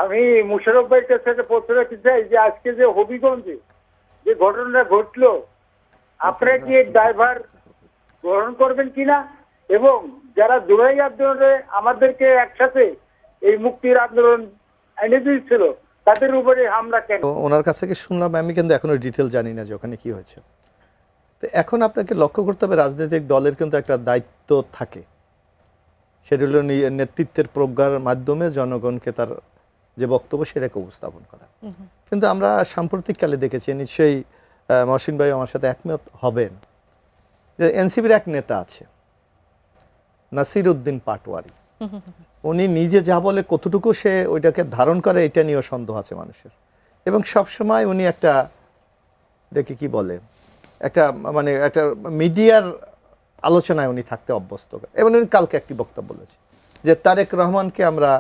আমি মুশারফ ভাইয়ের কাছে একটা প্রশ্ন রাখতে চাই যে আজকে যে হবিগঞ্জে যে ঘটনাটা ঘটলো, আপনারা কি এর ড্রাইভার গ্রহণ করবেন কিনা, এবং যারা জুলাই আন্দোলনে আমাদেরকে একসাথে এই মুক্তির আন্দোলন এনে দিয়েছিল তাদের উপরে হামলা কেন? ওনার কাছ থেকে শুনলাম, আমি কিন্তু এখনো ডিটেল জানি না যে ওখানে কি হয়েছে। তো এখন আপনাকে লক্ষ্য করতে হবে রাজনৈতিক দলের কিন্তু একটা দায়িত্ব থাকে, সেটা হলো নেতৃত্বের প্রজ্ঞার মাধ্যমে জনগণকে তার যে বক্তব্য সেটাকে উপস্থাপন করা। কিন্তু আমরা সাম্প্রতিককালে দেখেছি, নিশ্চয়ই মহসিন ভাই আমার সাথে একমত হবেন, যে এনসিপির এক নেতা আছে নাসির উদ্দিন পাটোয়ারি, উনি নিজে যা বলে কতটুকু সে ওইটাকে ধারণ করে এটা নিয়েও সন্দেহ আছে মানুষের। এবং সবসময় উনি একটা দেখে কি বলে একটা মানে একটা মিডিয়ার আলোচনায় উনি থাকতে অভ্যস্ত। এবং উনি কালকে একটি বক্তব্য বলেছে যে তারেক রহমানকে আমরা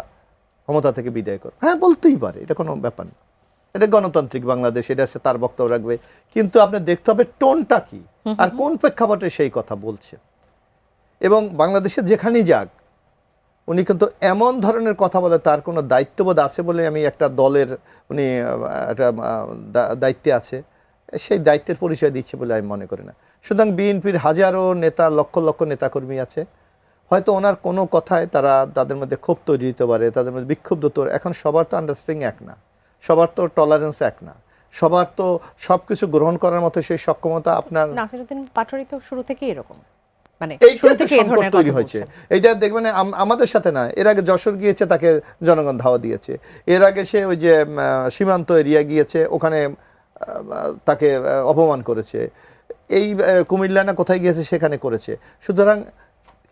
ক্ষমতা থেকে বিদায় করব। হ্যাঁ, বলতেই পারে, এটা কোনো ব্যাপার না, এটা গণতান্ত্রিক বাংলাদেশ, এটা সে তার বক্তব্য রাখবে। কিন্তু আপনি দেখতে হবে টোনটা কি আর কোন প্রেক্ষাপটে সেই কথা বলছে। এবং বাংলাদেশে যেখানেই যাক উনি কিন্তু এমন ধরনের কথা বলে, তার কোনো দায়িত্ববোধ আছে বলে আমি একটা দলের উনি একটা দায়িত্বে আছে, সেই দায়িত্বের পরিচয় দিচ্ছে বলে আমি মনে করি না। সুতরাং বিএনপির হাজারো নেতা, লক্ষ লক্ষ নেতাকর্মী আছে, হয়তো ওনার কোনো কথায় তাদের মধ্যে ক্ষোভ তৈরি হতে পারে, তাদের মধ্যে বিক্ষুব্ধ তো। এখন সবার তো আন্ডারস্ট্যান্ডিং এক না, সবার তো টলারেন্স এক না, সবার তো সব কিছু গ্রহণ করার মতো সেই সক্ষমতা আপনার। নাসিরউদ্দিন পাটোয়ারি তো শুরু থেকেই এরকম, মানে এইটা তো সংকট তৈরি হয়েছে। এইটা দেখবেন আমাদের সাথে না, এর আগে যশোর গিয়েছে, তাকে জনগণ ধাওয়া দিয়েছে। এর আগে সে ওই যে সীমান্ত এরিয়া গিয়েছে, ওখানে তাকে অপমান করেছে। এই কুমিল্লা না কোথায় গিয়েছে, সেখানে করেছে। সুতরাং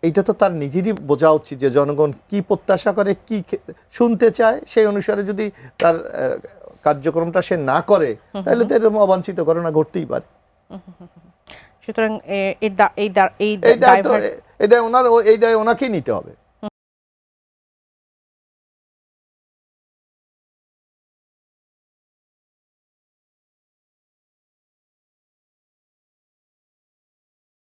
এইটা তো তার নিজেরই বোঝা উচিত যে জনগণ কি প্রত্যাশা করে, কি শুনতে চায়, সেই অনুসারে যদি তার কার্যক্রমটা সে না করে, তাহলে তো এরকম অবাঞ্ছিত ঘটনা ঘটতেই পারে। সুতরাং এই দায় ওনাকেই নিতে হবে।